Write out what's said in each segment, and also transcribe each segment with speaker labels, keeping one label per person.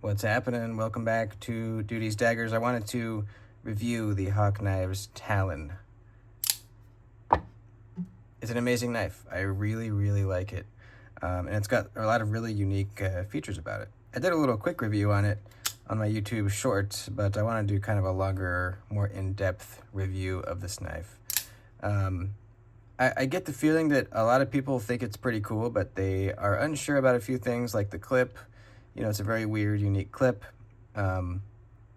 Speaker 1: What's happening? Welcome back to Duty's Daggers. I wanted to review the Hawk Knives Talon. It's an amazing knife. I really, really like it. And it's got a lot of really unique features about it. I did a little quick review on it on my YouTube short, but I want to do kind of a longer, more in-depth review of this knife. I get the feeling that a lot of people think it's pretty cool, but they are unsure about a few things like the clip. You know, it's a very weird, unique clip. And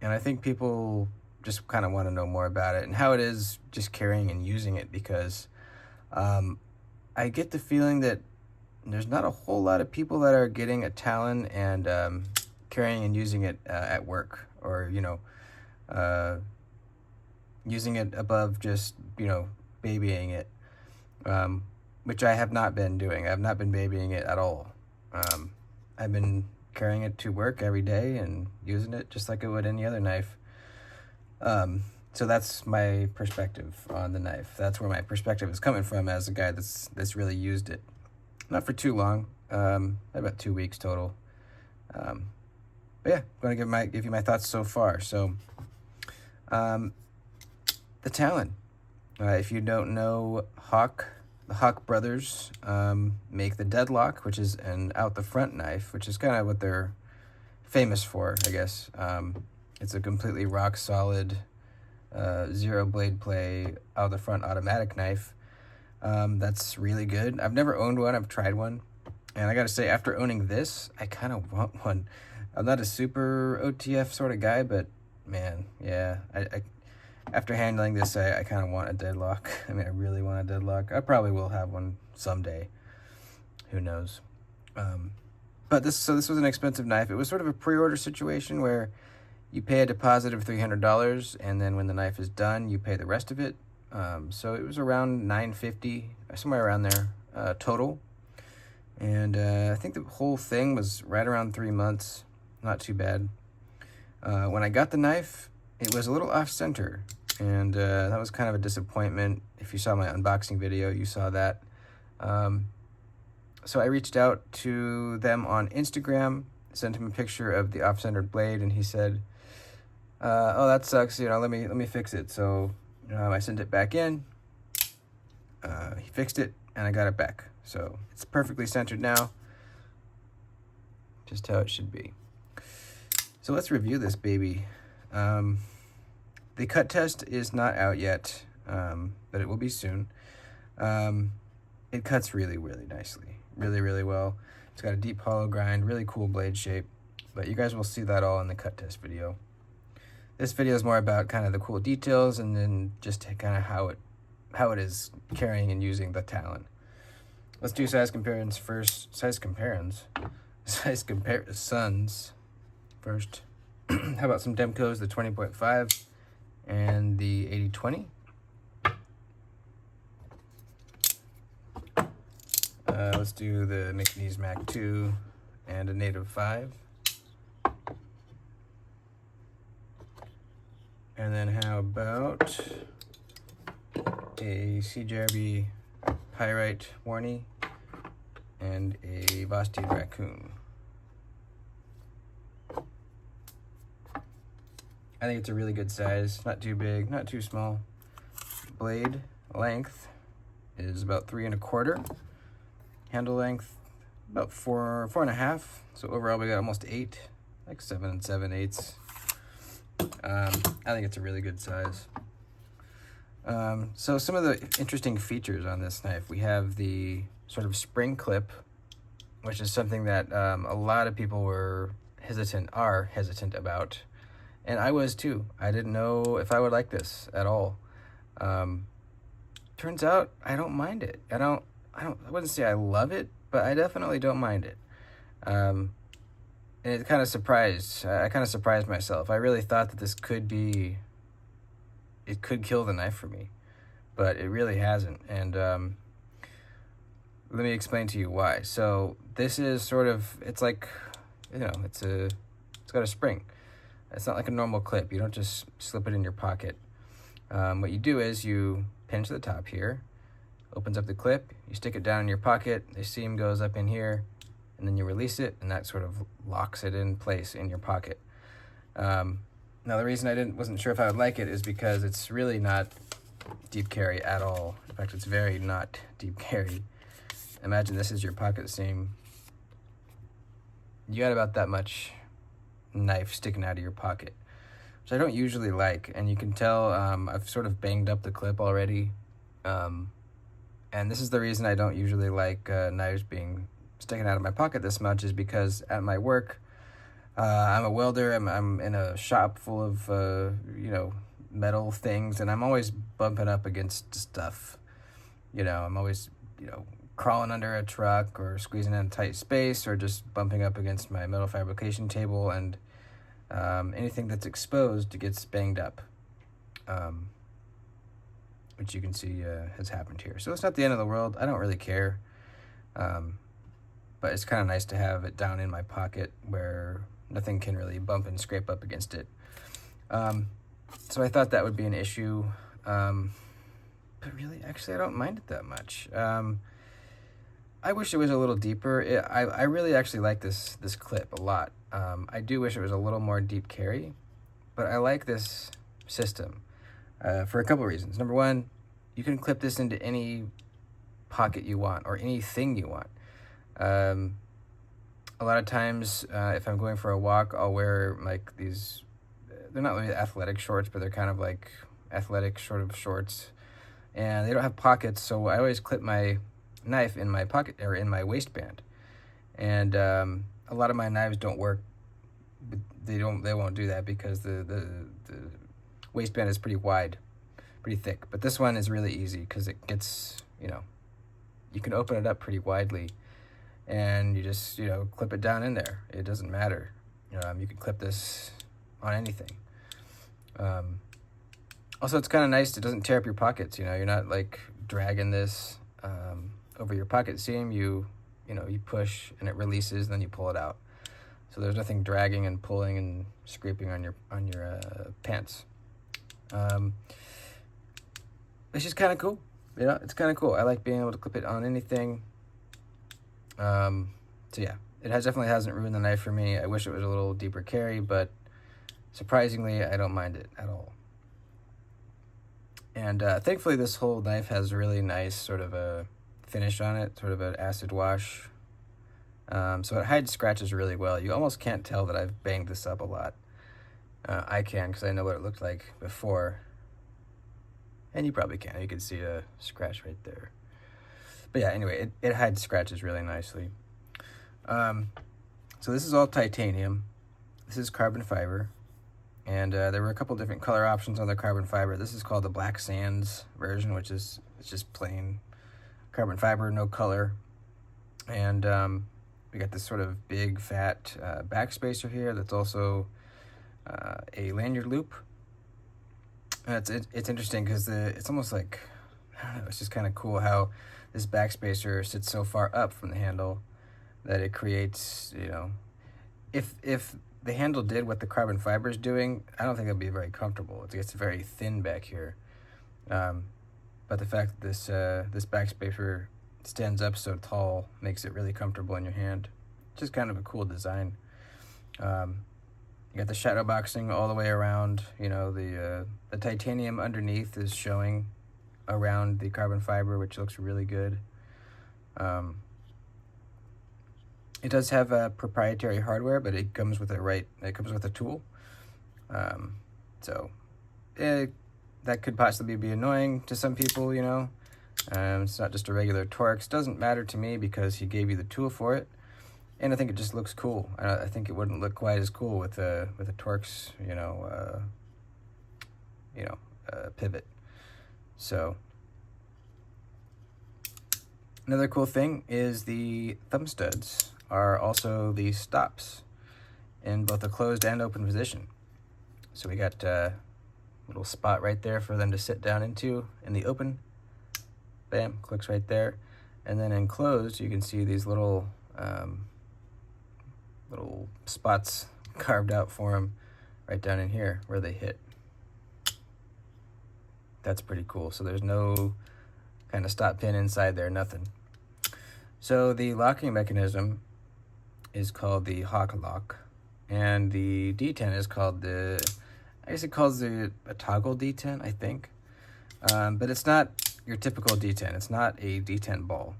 Speaker 1: I think people just kind of want to know more about it and how it is just carrying and using it, because I get the feeling that there's not a whole lot of people that are getting a Talon and carrying and using it at work, or, you know, using it above just, you know, babying it, which I have not been doing. I've not been babying it at all. I've been carrying it to work every day and using it just like I would any other knife. So that's my perspective on the knife. That's where my perspective is coming from as a guy that's really used it. Not for too long, about 2 weeks total. But yeah, I'm going to give you my thoughts so far. So, the Talon. If you don't know, the Hawk brothers make the Deadlock, which is an out-the-front knife, which is kind of what they're famous for, I guess. It's a completely rock-solid, zero blade play, out-the-front automatic knife. That's really good. I've never owned one. I've tried one. And I got to say, after owning this, I kind of want one. I'm not a super OTF sort of guy, but man, yeah, I after handling this, I kind of want a Deadlock. I mean, I really want a Deadlock. I probably will have one someday. Who knows? But this was an expensive knife. It was sort of a pre-order situation where you pay a deposit of $300, and then when the knife is done, you pay the rest of it. So it was around $950, somewhere around there, total. And I think the whole thing was right around 3 months. Not too bad. When I got the knife, it was a little off-center, and that was kind of a disappointment. If you saw my unboxing video, you saw that. So I reached out to them on Instagram, sent him a picture of the off-centered blade, and he said, "Oh, that sucks. You know, let me fix it." So I sent it back in. He fixed it, and I got it back. So it's perfectly centered now, just how it should be. So let's review this baby. The cut test is not out yet, but it will be soon. It cuts really, really nicely. Really, really well. It's got a deep hollow grind, really cool blade shape, but you guys will see that all in the cut test video. This video is more about kind of the cool details, and then just kind of how it is carrying and using the Talon. Let's do size comparisons first. Size comparisons first. How about some Demcos, the 20.5 and the 80/20? Let's do the McNeese Mac 2 and a Native 5. And then how about a CJRB Pyrite Warnie and a Vosteed Raccoon? I think it's a really good size, not too big, not too small. Blade length is about 3 1/4. Handle length about 4 1/2. So overall we got almost 8, like 7 7/8. I think it's a really good size. So some of the interesting features on this knife, we have the sort of spring clip, which is something that a lot of people are hesitant about. And I was too. I didn't know if I would like this at all. Turns out I don't mind it. I wouldn't say I love it, but I definitely don't mind it. And it kind of surprised myself. I really thought that this could kill the knife for me, but it really hasn't. And let me explain to you why. So this is sort of, it's like, you know, it's got a spring. It's not like a normal clip. You don't just slip it in your pocket. What you do is you pinch the top here, opens up the clip, you stick it down in your pocket, the seam goes up in here, and then you release it, and that sort of locks it in place in your pocket. Now, the reason I wasn't sure if I would like it is because it's really not deep carry at all. In fact, it's very not deep carry. Imagine this is your pocket seam. You got about that much knife sticking out of your pocket, which I don't usually like. And you can tell I've sort of banged up the clip already. And this is the reason I don't usually like knives being sticking out of my pocket this much, is because at my work, I'm a welder. I'm in a shop full of, metal things, and I'm always bumping up against stuff. I'm always, crawling under a truck or squeezing in a tight space or just bumping up against my metal fabrication table, and anything that's exposed gets banged up, which you can see has happened here. So it's not the end of the world. I don't really care, but it's kind of nice to have it down in my pocket where nothing can really bump and scrape up against it. So I thought that would be an issue, but really, actually, I don't mind it that much. I wish it was a little deeper. I really actually like this clip a lot. I do wish it was a little more deep carry, but I like this system for a couple of reasons. Number one, you can clip this into any pocket you want or anything you want. A lot of times, if I'm going for a walk, I'll wear like these, they're not really athletic shorts, but they're kind of like athletic sort of shorts, and they don't have pockets, so I always clip my knife in my pocket or in my waistband. And a lot of my knives don't work. They won't do that because the waistband is pretty wide, pretty thick. But this one is really easy because it gets, you can open it up pretty widely, and you just, clip it down in there. It doesn't matter. You can clip this on anything. Also, it's kind of nice. It doesn't tear up your pockets. You're not like dragging this over your pocket seam. You push and it releases, and then you pull it out. So there's nothing dragging and pulling and scraping on your pants. It's just kind of cool. It's kind of cool. I like being able to clip it on anything. So yeah, it definitely hasn't ruined the knife for me. I wish it was a little deeper carry, but surprisingly, I don't mind it at all. And thankfully, this whole knife has a really nice sort of a finish on it, sort of an acid wash. So it hides scratches really well. You almost can't tell that I've banged this up a lot. I can, because I know what it looked like before. And you probably can. You can see a scratch right there. But yeah, anyway, it hides scratches really nicely. So this is all titanium. This is carbon fiber. And there were a couple different color options on the carbon fiber. This is called the Black Sands version, which is it's just plain carbon fiber, no color. And we got this sort of big, fat back spacer here that's also a lanyard loop. And it's interesting because it's almost like, I don't know, it's just kind of cool how this back spacer sits so far up from the handle that it creates, if the handle did what the carbon fiber is doing, I don't think it'd be very comfortable. It gets very thin back here. But the fact that this back spacer stands up so tall makes it really comfortable in your hand. Just kind of a cool design. You got the shadow boxing all the way around. The titanium underneath is showing around the carbon fiber, which looks really good. It does have proprietary hardware, but it comes with a tool. So that could possibly be annoying to some people, it's not just a regular Torx. Doesn't matter to me because he gave you the tool for it, and I think it just looks cool. I think it wouldn't look quite as cool with a Torx, pivot. So another cool thing is the thumb studs are also the stops in both a closed and open position. So we got a little spot right there for them to sit down into in the open. Bam, clicks right there. And then in closed, you can see these little spots carved out for them right down in here where they hit. That's pretty cool. So there's no kind of stop pin inside there, nothing. So the locking mechanism is called the Hawk Lock, and the D10 is called the, I guess it calls it a toggle D10, I think. But it's not your typical D10. It's not a D10 ball.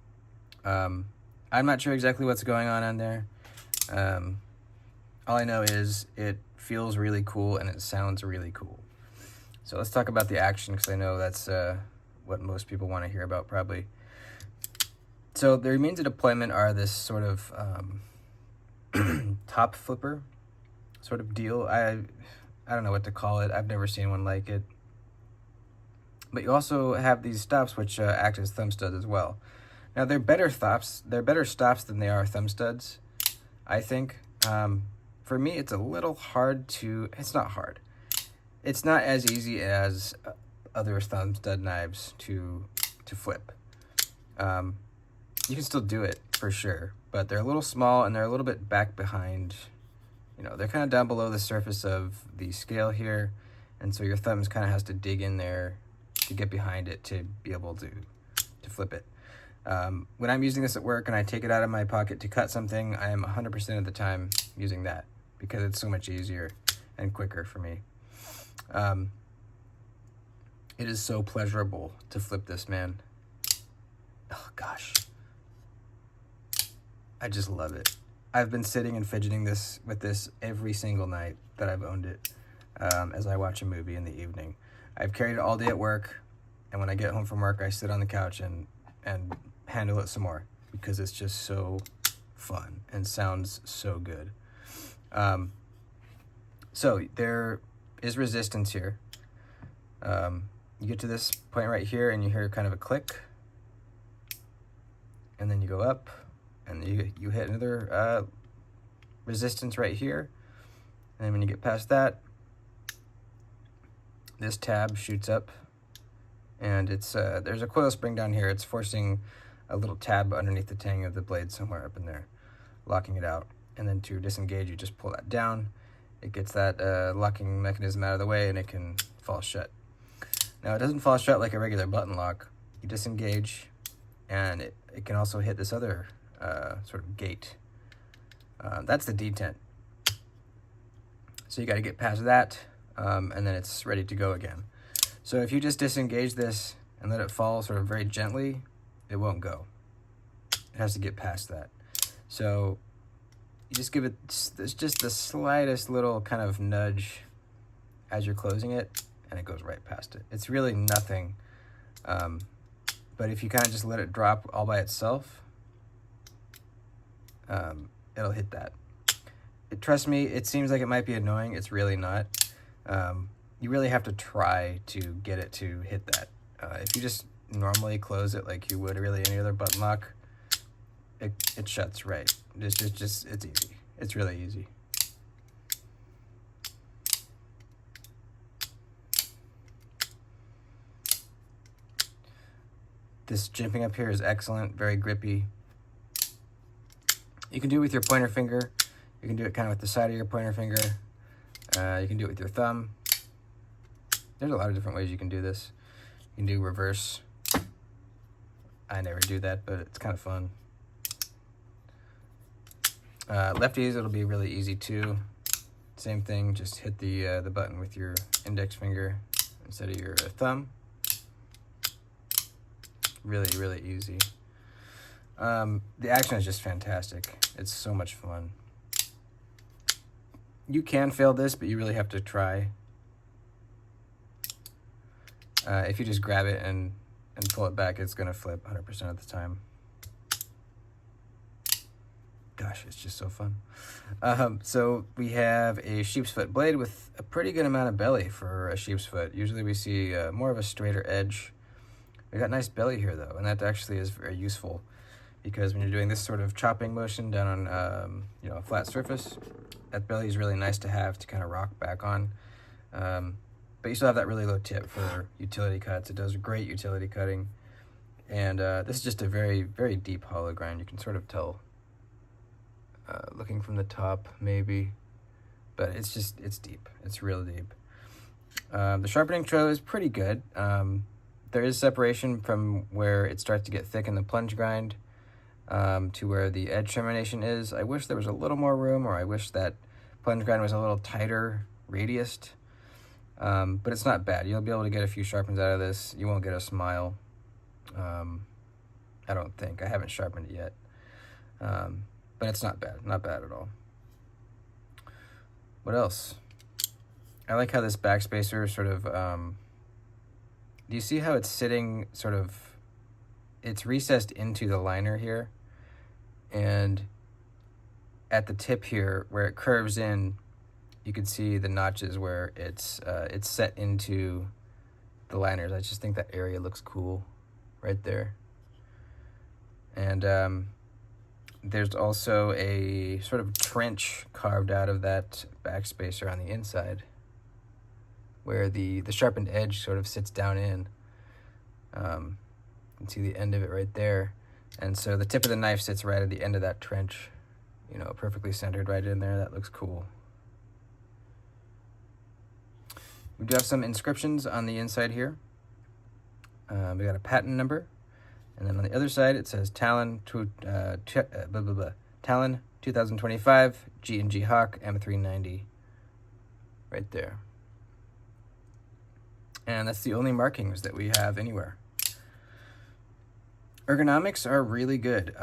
Speaker 1: I'm not sure exactly what's going on there. All I know is it feels really cool and it sounds really cool. So let's talk about the action, because I know that's what most people want to hear about probably. So the means of deployment are this sort of top flipper sort of deal. I don't know what to call it. I've never seen one like it. But you also have these stops which act as thumb studs as well. Now they're better stops. They're better stops than they are thumb studs, I think. For me, it's a little hard to. It's not hard. It's not as easy as other thumb stud knives to flip. You can still do it for sure, but they're a little small and they're a little bit back behind. You know, they're kind of down below the surface of the scale here, and so your thumbs kind of has to dig in there to get behind it to be able to flip it. When I'm using this at work and I take it out of my pocket to cut something, I am 100% of the time using that because it's so much easier and quicker for me. It is so pleasurable to flip this, man. Oh gosh, I just love it. I've been sitting and fidgeting with this every single night that I've owned it, as I watch a movie in the evening. I've carried it all day at work, and when I get home from work, I sit on the couch and handle it some more because it's just so fun and sounds so good. So there is resistance here. You get to this point right here and you hear kind of a click, and then you go up and you hit another resistance right here, and then when you get past that, this tab shoots up, and it's there's a coil spring down here. It's forcing a little tab underneath the tang of the blade somewhere up in there, locking it out. And then to disengage, you just pull that down. It gets that locking mechanism out of the way, and it can fall shut. Now, it doesn't fall shut like a regular button lock. You disengage, and it can also hit this other sort of gate. That's the detent. So you got to get past that, and then it's ready to go again. So if you just disengage this and let it fall sort of very gently, it won't go. It has to get past that. So you just give it just the slightest little kind of nudge as you're closing it, and it goes right past it. It's really nothing. But if you kind of just let it drop all by itself, it'll hit that. Trust me, it seems like it might be annoying. It's really not. You really have to try to get it to hit that. If you just normally close it like you would really any other button lock, it shuts right. It's easy. It's really easy. This jimping up here is excellent, very grippy. You can do it with your pointer finger. You can do it kind of with the side of your pointer finger. You can do it with your thumb. There's a lot of different ways you can do this. You can do reverse. I never do that, but it's kind of fun. Lefties, it'll be really easy too. Same thing, just hit the button with your index finger instead of your thumb. Really, really easy. The action is just fantastic. It's so much fun. You can fail this, but you really have to try. If you just grab it and pull it back, it's going to flip 100% of the time. Gosh, it's just so fun. So we have a sheep's foot blade with a pretty good amount of belly for a sheep's foot. Usually we see more of a straighter edge. We got nice belly here though, and that actually is very useful because when you're doing this sort of chopping motion down on a flat surface, that belly is really nice to have to kind of rock back on. But you still have that really low tip for utility cuts. It does great utility cutting. And this is just a very, very deep hollow grind. You can sort of tell looking from the top maybe, but it's deep. It's real deep. The sharpening trail is pretty good. There is separation from where it starts to get thick in the plunge grind. to where the edge termination is. I wish there was a little more room, or I wish that plunge grind was a little tighter radiused. But it's not bad. You'll be able to get a few sharpens out of this. You won't get a smile. I don't think. I haven't sharpened it yet. But it's not bad. Not bad at all. What else? I like how this backspacer sort of... do you see how it's sitting sort of... It's recessed into the liner here. And at the tip here, where it curves in, you can see the notches where it's set into the liners. I just think that area looks cool right there. And there's also a sort of trench carved out of that backspacer on the inside, where the sharpened edge sort of sits down in. You can see the end of it right there. And so the tip of the knife sits right at the end of that trench, you know, perfectly centered right in there. That looks cool. We do have some inscriptions on the inside here. We got a patent number. And then on the other side, it says Talon, Talon 2025, G&G Hawk M390. Right there. And that's the only markings that we have anywhere. Ergonomics are really good.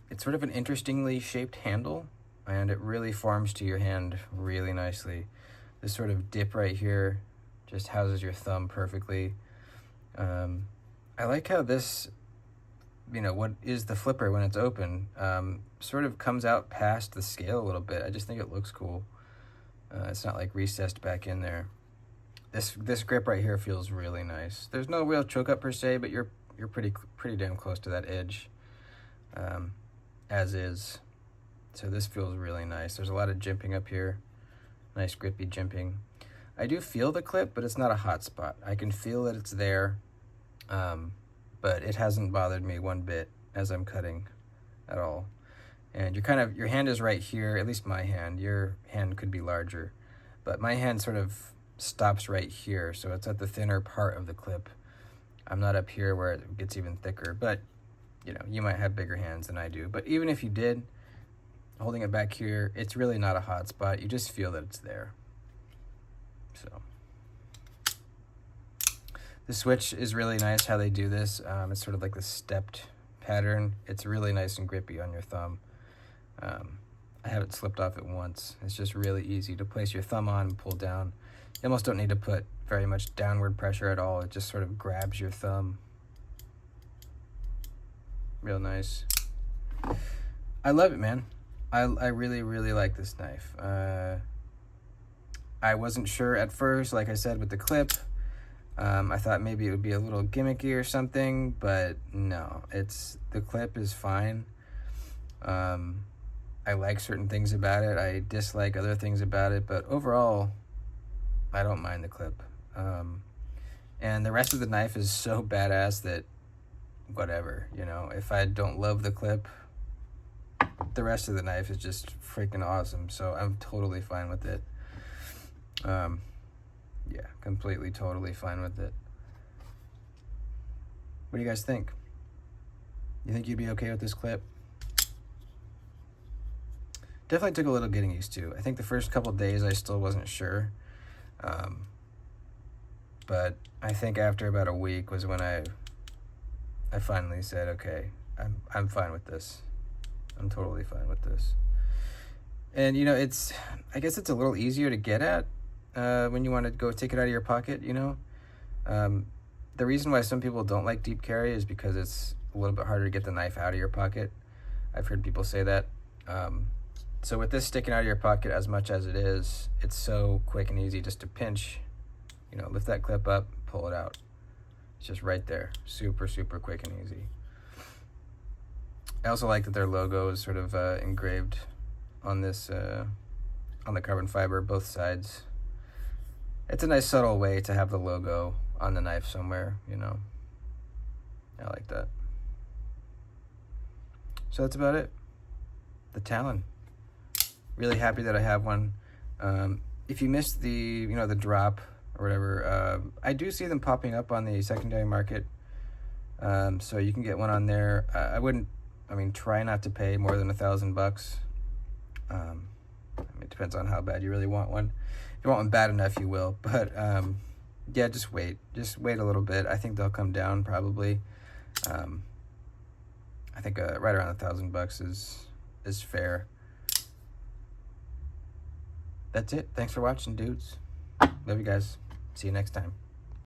Speaker 1: It's sort of an interestingly shaped handle, and it really forms to your hand really nicely. This sort of dip right here just houses your thumb perfectly. I like how this, you know, what is the flipper when it's open, sort of comes out past the scale a little bit. I just think it looks cool. It's not like recessed back in there. This grip right here feels really nice. There's no real choke up per se, but you're pretty damn close to that edge, as is. So this feels really nice. There's a lot of jimping up here. Nice grippy jimping. I do feel the clip, but it's not a hot spot. I can feel that it's there, but it hasn't bothered me one bit as I'm cutting at all. And your hand is right here, at least my hand. Your hand could be larger, but my hand sort of stops right here, so it's at the thinner part of the clip. I'm not up here where it gets even thicker, but you know, you might have bigger hands than I do. But even if you did, holding it back here, it's really not a hot spot. You just feel that it's there. So the switch is really nice how they do this. It's sort of like the stepped pattern. It's really nice and grippy on your thumb. I haven't slipped off it once. It's just really easy to place your thumb on and pull down. You almost don't need to put very much downward pressure at all. It just sort of grabs your thumb. Real nice. I love it, man. I really, really like this knife. I wasn't sure at first, like I said, with the clip. I thought maybe it would be a little gimmicky or something, but no. The clip is fine. I like certain things about it. I dislike other things about it, but overall, I don't mind the clip. And the rest of the knife is so badass that whatever, you know, if I don't love the clip, the rest of the knife is just freaking awesome. So I'm totally fine with it. Yeah, completely, totally fine with it. What do you guys think? You think you'd be okay with this clip? Definitely took a little getting used to. I think the first couple of days I still wasn't sure. But I think after about a week was when I finally said, okay, I'm fine with this. I'm totally fine with this. And, you know, I guess it's a little easier to get at when you want to go take it out of your pocket, you know. The reason why some people don't like deep carry is because it's a little bit harder to get the knife out of your pocket. I've heard people say that. So with this sticking out of your pocket as much as it is, it's so quick and easy just to pinch, you know, lift that clip up, pull it out. It's just right there. Super, super quick and easy. I also like that their logo is sort of engraved on this, on the carbon fiber, both sides. It's a nice subtle way to have the logo on the knife somewhere, you know. I like that. So that's about it. The Talon. Really happy that I have one. If you missed the drop or whatever, I do see them popping up on the secondary market. So you can get one on there. I wouldn't I mean, try not to pay more than $1,000. I mean, it depends on how bad you really want one. If you want one bad enough, you will. But yeah, just wait. Just wait a little bit. I think they'll come down probably. I think right around $1,000 is fair. That's it. Thanks for watching, dudes. Love you guys. See you next time.